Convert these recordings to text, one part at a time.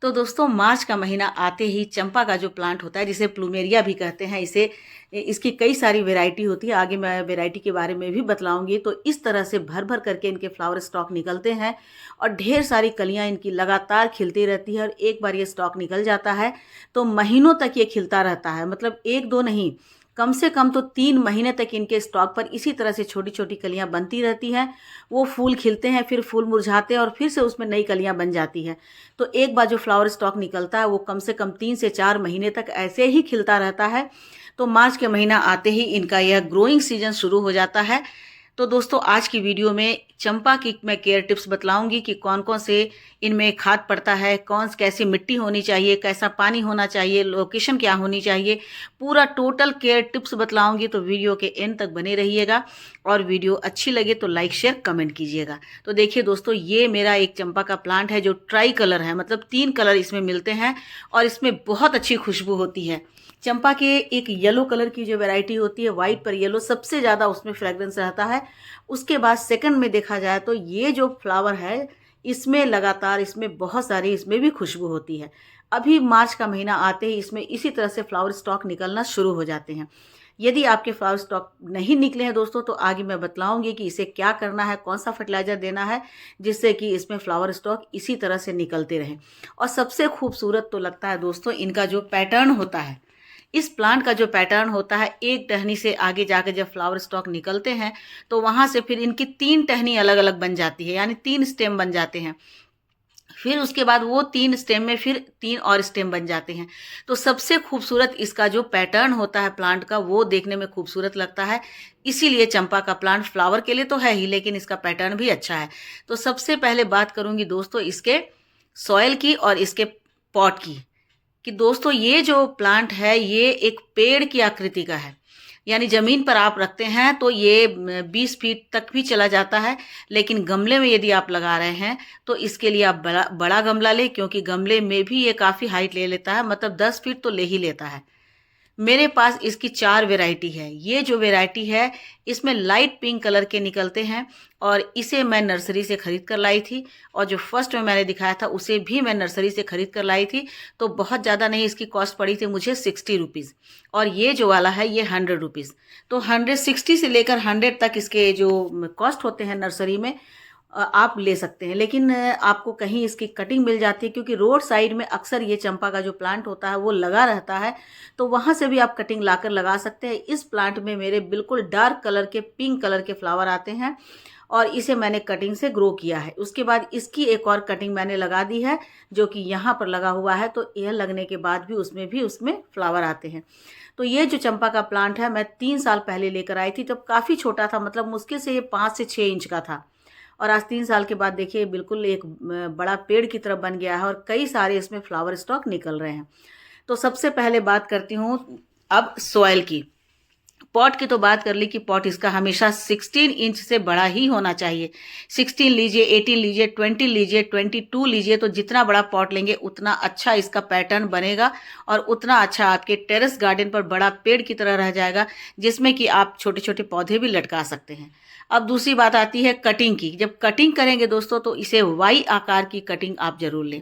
तो दोस्तों मार्च का महीना आते ही चंपा का जो प्लांट होता है, जिसे प्लूमेरिया भी कहते हैं, इसे इसकी कई सारी वैरायटी होती है। आगे मैं वैरायटी के बारे में भी बतलाऊंगी। तो इस तरह से भर भर करके इनके फ्लावर स्टॉक निकलते हैं और ढेर सारी कलियां इनकी लगातार खिलती रहती है। और एक बार ये स्टॉक निकल जाता है तो महीनों तक ये खिलता रहता है, मतलब एक दो नहीं, कम से कम तो 3 महीने तक इनके स्टॉक पर इसी तरह से छोटी छोटी कलियां बनती रहती हैं। वो फूल खिलते हैं, फिर फूल मुरझाते हैं और फिर से उसमें नई कलियां बन जाती हैं। तो एक बार जो फ्लावर स्टॉक निकलता है वो कम से कम 3 से 4 महीने तक ऐसे ही खिलता रहता है। तो मार्च के महीना आते ही इनका यह ग्रोइंग सीजन शुरू हो जाता है। तो दोस्तों आज की वीडियो में चंपा की मैं केयर टिप्स बतलाऊंगी कि कौन कौन से इनमें खाद पड़ता है, कौन कैसी मिट्टी होनी चाहिए, कैसा पानी होना चाहिए, लोकेशन क्या होनी चाहिए, पूरा टोटल केयर टिप्स बतलाऊंगी। तो वीडियो के एंड तक बने रहिएगा और वीडियो अच्छी लगे तो लाइक शेयर कमेंट कीजिएगा। तो देखिए दोस्तों, ये मेरा एक चंपा का प्लांट है जो ट्राई कलर है, मतलब 3 कलर इसमें मिलते हैं और इसमें बहुत अच्छी खुशबू होती है। चंपा के एक येलो कलर की जो वैरायटी होती है, वाइट पर येलो, सबसे ज़्यादा उसमें फ्रेग्रेंस रहता है। उसके बाद सेकंड में देखा जाए तो ये जो फ्लावर है, इसमें लगातार इसमें बहुत सारी इसमें भी खुशबू होती है। अभी मार्च का महीना आते ही इसमें इसी तरह से फ्लावर स्टॉक निकलना शुरू हो जाते हैं। यदि आपके फ्लावर स्टॉक नहीं निकले हैं दोस्तों, तो आगे मैं बतलाऊंगी कि इसे क्या करना है, कौन सा फर्टिलाइजर देना है, जिससे कि इसमें फ्लावर स्टॉक इसी तरह से निकलते रहें। और सबसे खूबसूरत तो लगता है दोस्तों इनका जो पैटर्न होता है। इस प्लांट का जो पैटर्न होता है, एक टहनी से आगे जाकर जब फ्लावर स्टॉक निकलते हैं तो वहां से फिर इनकी 3 टहनी अलग अलग बन जाती है, यानी 3 स्टेम बन जाते हैं। फिर उसके बाद वो 3 स्टेम में फिर 3 और स्टेम बन जाते हैं। तो सबसे खूबसूरत इसका जो पैटर्न होता है प्लांट का, वो देखने में खूबसूरत लगता है। इसीलिए चंपा का प्लांट फ्लावर के लिए तो है ही, लेकिन इसका पैटर्न भी अच्छा है। तो सबसे पहले बात करूंगी दोस्तों इसके सॉयल की और इसके पॉट की, कि दोस्तों ये जो प्लांट है ये एक पेड़ की आकृति का है। यानी जमीन पर आप रखते हैं तो ये 20 फीट तक भी चला जाता है। लेकिन गमले में यदि आप लगा रहे हैं तो इसके लिए आप बड़ा बड़ा गमला लें, क्योंकि गमले में भी ये काफ़ी हाइट ले लेता है, मतलब 10 फीट तो ले ही लेता है। मेरे पास इसकी 4 वैरायटी है। ये जो वैरायटी है इसमें लाइट पिंक कलर के निकलते हैं और इसे मैं नर्सरी से खरीद कर लाई थी। और जो फर्स्ट में मैंने दिखाया था उसे भी मैं नर्सरी से खरीद कर लाई थी। तो बहुत ज़्यादा नहीं, इसकी कॉस्ट पड़ी थी मुझे 60 रुपीज़। और ये जो वाला है ये 100 रुपीज़। तो 160 से लेकर 100 तक इसके जो कॉस्ट होते हैं नर्सरी में, आप ले सकते हैं। लेकिन आपको कहीं इसकी कटिंग मिल जाती है, क्योंकि रोड साइड में अक्सर ये चंपा का जो प्लांट होता है वो लगा रहता है। तो वहाँ से भी आप कटिंग लाकर लगा सकते हैं। इस प्लांट में मेरे बिल्कुल डार्क कलर के, पिंक कलर के फ्लावर आते हैं और इसे मैंने कटिंग से ग्रो किया है। उसके बाद इसकी एक और कटिंग मैंने लगा दी है, जो कि यहाँ पर लगा हुआ है। तो यह लगने के बाद भी उसमें फ्लावर आते हैं। तो ये जो चंपा का प्लांट है, मैं 3 साल पहले लेकर आई थी, तब काफ़ी छोटा था, मतलब मुश्किल से ये 5 से 6 इंच का था। और आज 3 साल के बाद देखिए बिल्कुल एक बड़ा पेड़ की तरफ बन गया है और कई सारे इसमें फ्लावर स्टॉक निकल रहे हैं। तो सबसे पहले बात करती हूँ अब सॉइल की। पॉट की तो बात कर ली कि पॉट इसका हमेशा 16 इंच से बड़ा ही होना चाहिए। 16 लीजिए, 18 लीजिए, 20 लीजिए, 22 लीजिए, तो जितना बड़ा पॉट लेंगे उतना अच्छा इसका पैटर्न बनेगा और उतना अच्छा आपके टेरेस गार्डन पर बड़ा पेड़ की तरह रह जाएगा, जिसमें कि आप छोटे छोटे पौधे भी लटका सकते हैं। अब दूसरी बात आती है कटिंग की। जब कटिंग करेंगे दोस्तों तो इसे वाई आकार की कटिंग आप जरूर लें।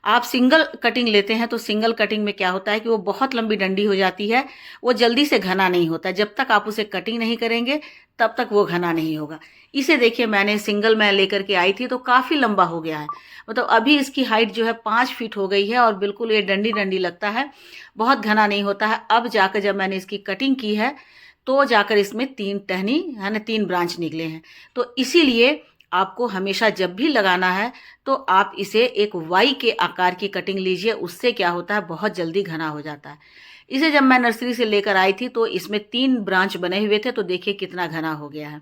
आप सिंगल कटिंग लेते हैं तो सिंगल कटिंग में क्या होता है कि वो बहुत लंबी डंडी हो जाती है, वो जल्दी से घना नहीं होता। जब तक आप उसे कटिंग नहीं करेंगे तब तक वो घना नहीं होगा। इसे देखिए, मैंने सिंगल में लेकर के आई थी तो काफ़ी लंबा हो गया है, मतलब अभी इसकी हाइट जो है 5 फीट हो गई है और बिल्कुल ये डंडी डंडी लगता है, बहुत घना नहीं होता है। अब जाकर जब मैंने इसकी कटिंग की है तो जाकर इसमें 3 टहनी है ना, 3 ब्रांच निकले हैं। तो इसीलिए आपको हमेशा जब भी लगाना है तो आप इसे एक वाई के आकार की कटिंग लीजिए। उससे क्या होता है, बहुत जल्दी घना हो जाता है। इसे जब मैं नर्सरी से लेकर आई थी तो इसमें 3 ब्रांच बने हुए थे, तो देखिए कितना घना हो गया है।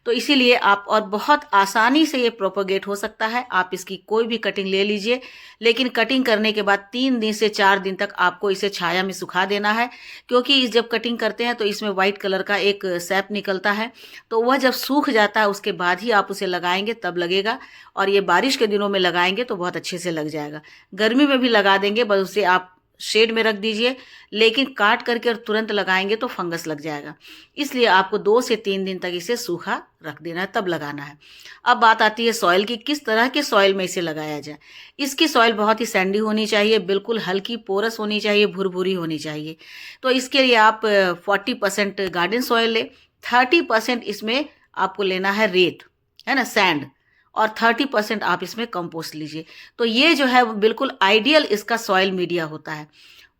तो इसीलिए आप, और बहुत आसानी से ये प्रोपोगेट हो सकता है। आप इसकी कोई भी कटिंग ले लीजिए, लेकिन कटिंग करने के बाद 3 दिन से 4 दिन तक आपको इसे छाया में सुखा देना है, क्योंकि जब कटिंग करते हैं तो इसमें वाइट कलर का एक सैप निकलता है। तो वह जब सूख जाता है उसके बाद ही आप उसे लगाएंगे तब लगेगा। और ये बारिश के दिनों में लगाएंगे तो बहुत अच्छे से लग जाएगा। गर्मी में भी लगा देंगे, बस उसे आप शेड में रख दीजिए, लेकिन काट करके और तुरंत लगाएंगे तो फंगस लग जाएगा। इसलिए आपको 2 से 3 दिन तक इसे सूखा रख देना है, तब लगाना है। अब बात आती है सॉइल की, किस तरह के सॉइल में इसे लगाया जाए। इसकी सॉइल बहुत ही सैंडी होनी चाहिए, बिल्कुल हल्की पोरस होनी चाहिए, भुरभुरी होनी चाहिए। तो इसके लिए आप 40% गार्डन सॉइल ले, 30% इसमें आपको लेना है रेत, है ना, सैंड, और 30% आप इसमें कंपोस्ट लीजिए। तो ये जो है बिल्कुल आइडियल इसका सॉइल मीडिया होता है।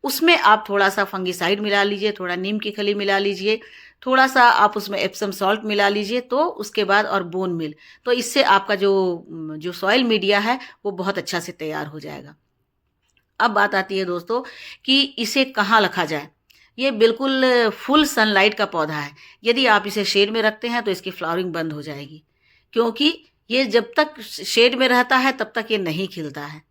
उसमें आप थोड़ा सा फंगिसाइड मिला लीजिए, थोड़ा नीम की खली मिला लीजिए, थोड़ा सा आप उसमें एप्सम सॉल्ट मिला लीजिए, तो उसके बाद और बोन मिल, तो इससे आपका जो सॉइल मीडिया है वो बहुत अच्छा से तैयार हो जाएगा। अब बात आती है दोस्तों कि इसे कहाँ रखा जाए। ये बिल्कुल फुल सनलाइट का पौधा है। यदि आप इसे शेड में रखते हैं तो इसकी फ्लावरिंग बंद हो जाएगी, क्योंकि ये जब तक शेड में रहता है तब तक ये नहीं खिलता है।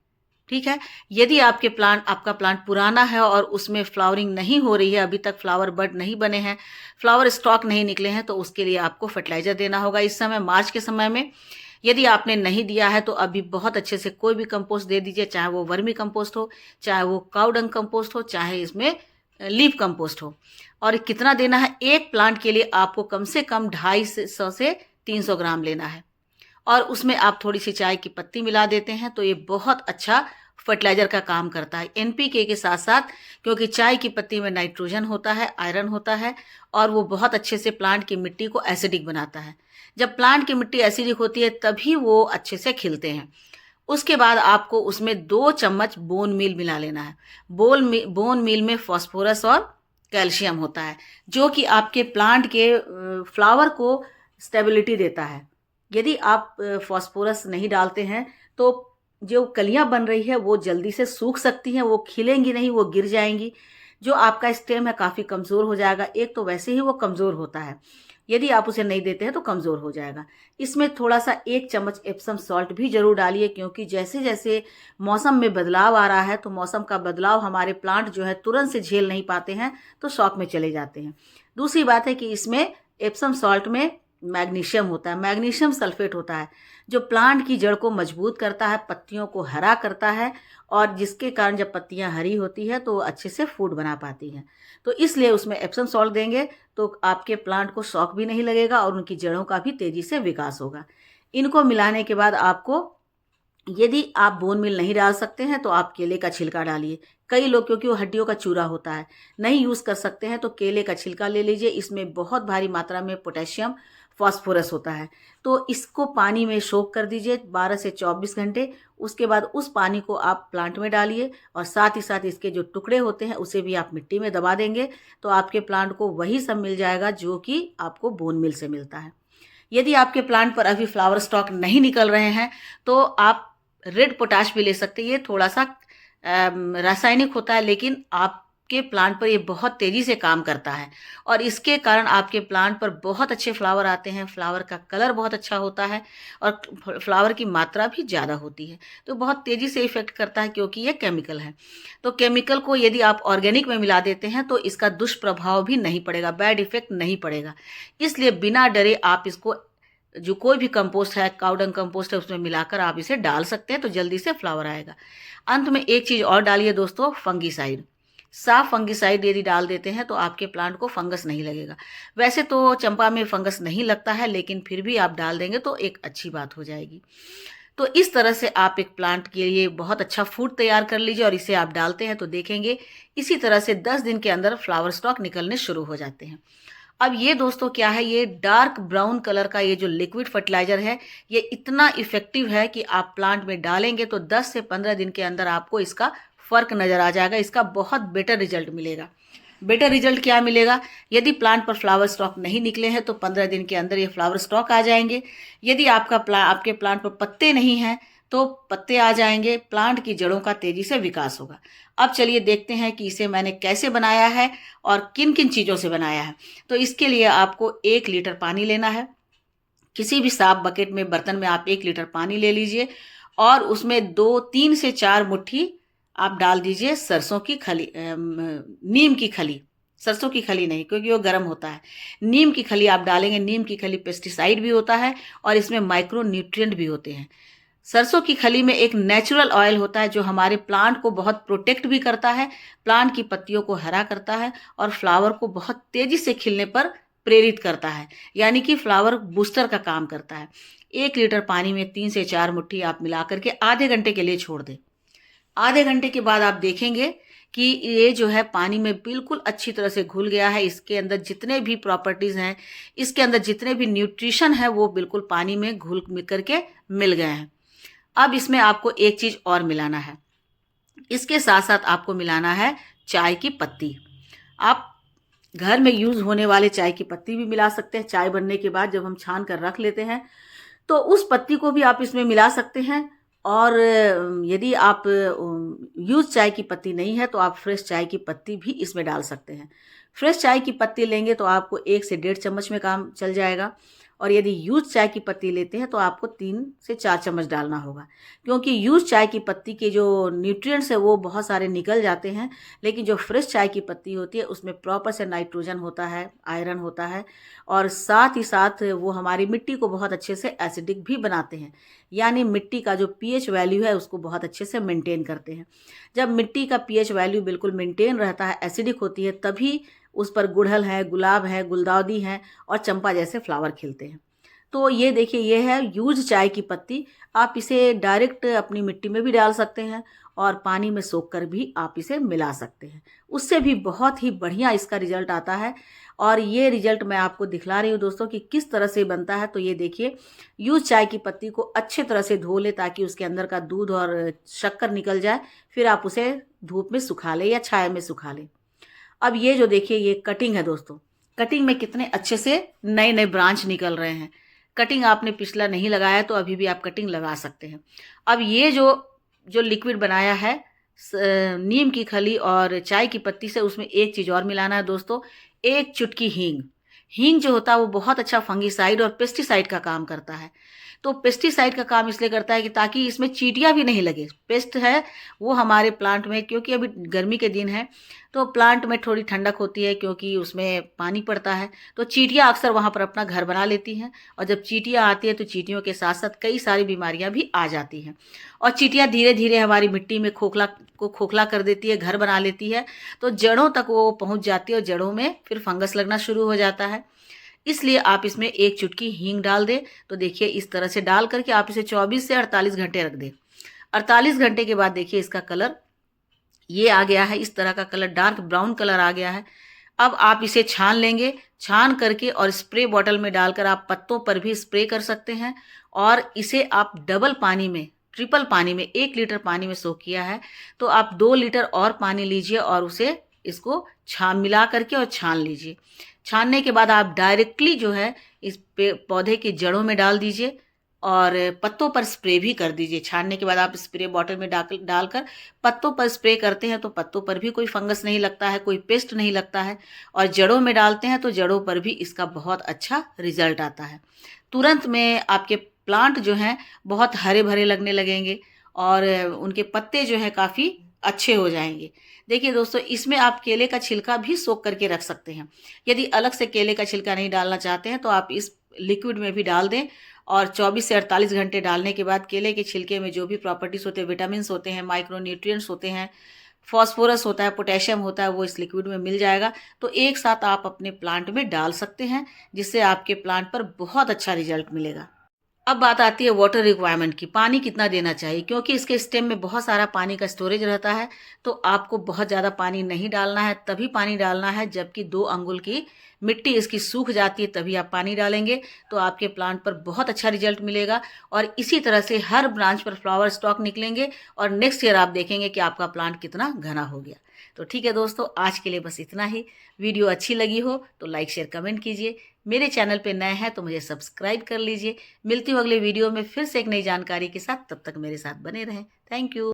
ठीक है। यदि आपका प्लांट पुराना है और उसमें फ्लावरिंग नहीं हो रही है, अभी तक फ्लावर बड नहीं बने हैं, फ्लावर स्टॉक नहीं निकले हैं, तो उसके लिए आपको फर्टिलाइजर देना होगा। इस समय मार्च के समय में यदि आपने नहीं दिया है तो अभी बहुत अच्छे से कोई भी कंपोस्ट दे दीजिए, चाहे वो वर्मी कंपोस्ट हो, चाहे वो काउ डंग कंपोस्ट हो, चाहे इसमें लीफ कंपोस्ट हो। और कितना देना है, एक प्लांट के लिए आपको कम से कम 250 से 300 ग्राम लेना है, और उसमें आप थोड़ी सी चाय की पत्ती मिला देते हैं तो ये बहुत अच्छा फर्टिलाइजर का काम करता है एनपीके के साथ साथ, क्योंकि चाय की पत्ती में नाइट्रोजन होता है, आयरन होता है, और वो बहुत अच्छे से प्लांट की मिट्टी को एसिडिक बनाता है। जब प्लांट की मिट्टी एसिडिक होती है तभी वो अच्छे से खिलते हैं। उसके बाद आपको उसमें 2 चम्मच बोन मील मिला लेना है। बोन मील में फॉस्फोरस और कैल्शियम होता है, जो कि आपके प्लांट के फ्लावर को स्टेबिलिटी देता है। यदि आप फॉस्फोरस नहीं डालते हैं तो जो कलियां बन रही है वो जल्दी से सूख सकती हैं, वो खिलेंगी नहीं, वो गिर जाएंगी। जो आपका स्टेम है काफ़ी कमज़ोर हो जाएगा। एक तो वैसे ही वो कमज़ोर होता है, यदि आप उसे नहीं देते हैं तो कमज़ोर हो जाएगा। इसमें थोड़ा सा 1 चम्मच एप्सम सॉल्ट भी ज़रूर डालिए, क्योंकि जैसे जैसे मौसम में बदलाव आ रहा है तो मौसम का बदलाव हमारे प्लांट जो है तुरंत से झेल नहीं पाते हैं, तो शॉक में चले जाते हैं। दूसरी बात है कि इसमें एप्सम सॉल्ट में मैग्नीशियम होता है, मैग्नीशियम सल्फेट होता है, जो प्लांट की जड़ को मजबूत करता है, पत्तियों को हरा करता है, और जिसके कारण जब पत्तियां हरी होती है तो अच्छे से फूड बना पाती हैं। तो इसलिए उसमें एप्सम सॉल्ट देंगे तो आपके प्लांट को शॉक भी नहीं लगेगा और उनकी जड़ों का भी तेजी से विकास होगा। इनको मिलाने के बाद आपको, यदि आप बोन मील नहीं डाल सकते हैं तो आप केले का छिलका डालिए। कई लोग, क्योंकि वो हड्डियों का चूरा होता है, नहीं यूज़ कर सकते हैं, तो केले का छिलका ले लीजिए। इसमें बहुत भारी मात्रा में पोटेशियम, फॉस्फोरस होता है। तो इसको पानी में सोक कर दीजिए 12 से 24 घंटे। उसके बाद उस पानी को आप प्लांट में डालिए, और साथ ही साथ इसके जो टुकड़े होते हैं उसे भी आप मिट्टी में दबा देंगे, तो आपके प्लांट को वही सब मिल जाएगा जो कि आपको बोन मिल से मिलता है। यदि आपके प्लांट पर अभी फ्लावर स्टॉक नहीं निकल रहे हैं तो आप रेड पोटाश भी ले सकते हैं। ये थोड़ा सा रासायनिक होता है, लेकिन आपके प्लांट पर ये बहुत तेज़ी से काम करता है, और इसके कारण आपके प्लांट पर बहुत अच्छे फ्लावर आते हैं। फ्लावर का कलर बहुत अच्छा होता है और फ्लावर की मात्रा भी ज़्यादा होती है। तो बहुत तेज़ी से इफ़ेक्ट करता है, क्योंकि ये केमिकल है। तो केमिकल को यदि आप ऑर्गेनिक में मिला देते हैं तो इसका दुष्प्रभाव भी नहीं पड़ेगा, बैड इफ़ेक्ट नहीं पड़ेगा। इसलिए बिना डरे आप इसको, जो कोई भी कंपोस्ट है, काउडंग कंपोस्ट है, उसमें मिलाकर आप इसे डाल सकते हैं, तो जल्दी से फ्लावर आएगा। अंत में एक चीज़ और डालिए दोस्तों, फंगिसाइड। साफ फंगिसाइड यदि डाल देते हैं तो आपके प्लांट को फंगस नहीं लगेगा। वैसे तो चंपा में फंगस नहीं लगता है, लेकिन फिर भी आप डाल देंगे तो एक अच्छी बात हो जाएगी। तो इस तरह से आप एक प्लांट के लिए बहुत अच्छा फूड तैयार कर लीजिए, और इसे आप डालते हैं तो देखेंगे इसी तरह से 10 दिन के अंदर फ्लावर स्टॉक निकलने शुरू हो जाते हैं। अब ये दोस्तों क्या है, ये डार्क ब्राउन कलर का ये जो लिक्विड फर्टिलाइजर है, ये इतना इफेक्टिव है कि आप प्लांट में डालेंगे तो 10 से 15 दिन के अंदर आपको इसका फ़र्क नज़र आ जाएगा। इसका बहुत बेटर रिजल्ट मिलेगा। बेटर रिजल्ट क्या मिलेगा, यदि प्लांट पर फ्लावर स्टॉक नहीं निकले हैं तो 15 दिन के अंदर ये फ्लावर स्टॉक आ जाएंगे। यदि आपके प्लांट पर पत्ते नहीं हैं तो पत्ते आ जाएंगे, प्लांट की जड़ों का तेज़ी से विकास होगा। अब चलिए देखते हैं कि इसे मैंने कैसे बनाया है और किन किन चीज़ों से बनाया है। तो इसके लिए आपको 1 लीटर पानी लेना है। किसी भी साफ बकेट में, बर्तन में आप 1 लीटर पानी ले लीजिए, और उसमें 3 से 4 मुट्ठी आप डाल दीजिए सरसों की खली, नीम की खली। सरसों की खली नहीं, क्योंकि वो गर्म होता है। नीम की खली आप डालेंगे। नीम की खली पेस्टिसाइड भी होता है और इसमें माइक्रो न्यूट्रिएंट भी होते हैं। सरसों की खली में एक नेचुरल ऑयल होता है जो हमारे प्लांट को बहुत प्रोटेक्ट भी करता है, प्लांट की पत्तियों को हरा करता है और फ्लावर को बहुत तेजी से खिलने पर प्रेरित करता है, यानी कि फ्लावर बूस्टर का काम करता है। 1 लीटर पानी में 3 से 4 मुट्ठी आप मिला करके आधे घंटे के लिए छोड़ दें। आधे घंटे के बाद आप देखेंगे कि ये जो है पानी में बिल्कुल अच्छी तरह से घुल गया है। इसके अंदर जितने भी प्रॉपर्टीज़ हैं, इसके अंदर जितने भी न्यूट्रिशन है, वो बिल्कुल पानी में घुल करके मिल गए हैं। अब इसमें आपको एक चीज़ और मिलाना है। इसके साथ साथ आपको मिलाना है चाय की पत्ती। आप घर में यूज़ होने वाले चाय की पत्ती भी मिला सकते हैं। चाय बनने के बाद जब हम छान कर रख लेते हैं तो उस पत्ती को भी आप इसमें मिला सकते हैं। और यदि आप यूज़ चाय की पत्ती नहीं है तो आप फ्रेश चाय की पत्ती भी इसमें डाल सकते हैं। फ्रेश चाय की पत्ती लेंगे तो आपको 1 से 1.5 चम्मच में काम चल जाएगा, और यदि यूज़ चाय की पत्ती लेते हैं तो आपको 3 से 4 चम्मच डालना होगा, क्योंकि यूज़ चाय की पत्ती के जो न्यूट्रिएंट्स है वो बहुत सारे निकल जाते हैं, लेकिन जो फ्रेश चाय की पत्ती होती है उसमें प्रॉपर से नाइट्रोजन होता है, आयरन होता है, और साथ ही साथ वो हमारी मिट्टी को बहुत अच्छे से एसिडिक भी बनाते हैं, यानी मिट्टी का जो पीएच वैल्यू है उसको बहुत अच्छे से मेंटेन करते हैं। जब मिट्टी का पीएच वैल्यू बिल्कुल मेंटेन रहता है, एसिडिक होती है, तभी उस पर गुड़हल है, गुलाब है, गुलदाउदी है और चंपा जैसे फ्लावर खिलते हैं। तो ये देखिए, ये है यूज चाय की पत्ती। आप इसे डायरेक्ट अपनी मिट्टी में भी डाल सकते हैं और पानी में सोख कर भी आप इसे मिला सकते हैं। उससे भी बहुत ही बढ़िया इसका रिजल्ट आता है, और ये रिजल्ट मैं आपको दिखला रही हूँ दोस्तों कि किस तरह से बनता है। तो ये देखिए, यूज चाय की पत्ती को अच्छे तरह से धो ले ताकि उसके अंदर का दूध और शक्कर निकल जाए। फिर आप उसे धूप में सुखा लें या छाया में सुखा लें। अब ये जो देखिए, ये कटिंग है दोस्तों। कटिंग में कितने अच्छे से नए नए ब्रांच निकल रहे हैं। कटिंग आपने पिछला नहीं लगाया तो अभी भी आप कटिंग लगा सकते हैं। अब ये जो जो लिक्विड बनाया है नीम की खली और चाय की पत्ती से, उसमें एक चीज़ और मिलाना है दोस्तों, 1 चुटकी हींग। हींग जो होता है वो बहुत अच्छा फंगीसाइड और पेस्टिसाइड का काम करता है। तो पेस्टिसाइड का काम इसलिए करता है कि ताकि इसमें चींटियाँ भी नहीं लगे। पेस्ट है वो हमारे प्लांट में, क्योंकि अभी गर्मी के दिन है तो प्लांट में थोड़ी ठंडक होती है क्योंकि उसमें पानी पड़ता है, तो चींटियाँ अक्सर वहाँ पर अपना घर बना लेती हैं। और जब चींटियाँ आती है तो चींटियों के साथ साथ कई सारी बीमारियाँ भी आ जाती हैं, और चींटियाँ धीरे धीरे हमारी मिट्टी में खोखला कर देती है, घर बना लेती है, तो जड़ों तक वो पहुँच जाती है और जड़ों में फिर फंगस लगना शुरू हो जाता है। इसलिए आप इसमें 1 चुटकी हींग डाल दें। तो देखिए, इस तरह से डाल करके आप इसे 24 से 48 घंटे रख दें। 48 घंटे के बाद देखिए, इसका कलर ये आ गया है, इस तरह का कलर, डार्क ब्राउन कलर आ गया है। अब आप इसे छान लेंगे, छान करके और स्प्रे बॉटल में डालकर आप पत्तों पर भी स्प्रे कर सकते हैं। और इसे आप डबल पानी में, ट्रिपल पानी में, 1 लीटर पानी में सोख किया है तो आप 2 लीटर और पानी लीजिए और उसे इसको मिला करके और छान लीजिए। छानने के बाद आप डायरेक्टली जो है इस पौधे की जड़ों में डाल दीजिए और पत्तों पर स्प्रे भी कर दीजिए। छानने के बाद आप स्प्रे बॉटल में डालकर पत्तों पर स्प्रे करते हैं तो पत्तों पर भी कोई फंगस नहीं लगता है, कोई पेस्ट नहीं लगता है। और जड़ों में डालते हैं तो जड़ों पर भी इसका बहुत अच्छा रिजल्ट आता है। तुरंत में आपके प्लांट जो हैं बहुत हरे भरे लगने लगेंगे और उनके पत्ते जो हैं काफ़ी अच्छे हो जाएंगे। देखिए दोस्तों, इसमें आप केले का छिलका भी सोख करके रख सकते हैं। यदि अलग से केले का छिलका नहीं डालना चाहते हैं तो आप इस लिक्विड में भी डाल दें, और 24 से 48 घंटे डालने के बाद केले के छिलके में जो भी प्रॉपर्टीज़ होते हैं, विटामिन्स होते हैं, माइक्रो न्यूट्रिएंट्स होते हैं, फॉस्फोरस होता है, पोटेशियम होता है, वो इस लिक्विड में मिल जाएगा। तो एक साथ आप अपने प्लांट में डाल सकते हैं, जिससे आपके प्लांट पर बहुत अच्छा रिजल्ट मिलेगा। अब बात आती है वाटर रिक्वायरमेंट की, पानी कितना देना चाहिए, क्योंकि इसके स्टेम में बहुत सारा पानी का स्टोरेज रहता है। तो आपको बहुत ज़्यादा पानी नहीं डालना है, तभी पानी डालना है जबकि 2 अंगुल की मिट्टी इसकी सूख जाती है, तभी आप पानी डालेंगे तो आपके प्लांट पर बहुत अच्छा रिजल्ट मिलेगा। और इसी तरह से हर ब्रांच पर फ्लावर स्टॉक निकलेंगे और नेक्स्ट ईयर आप देखेंगे कि आपका प्लांट कितना घना हो गया। तो ठीक है दोस्तों, आज के लिए बस इतना ही। वीडियो अच्छी लगी हो तो लाइक शेयर कमेंट कीजिए। मेरे चैनल पे नए हैं तो मुझे सब्सक्राइब कर लीजिए। मिलती हूँ अगले वीडियो में फिर से एक नई जानकारी के साथ, तब तक मेरे साथ बने रहें। Thank you.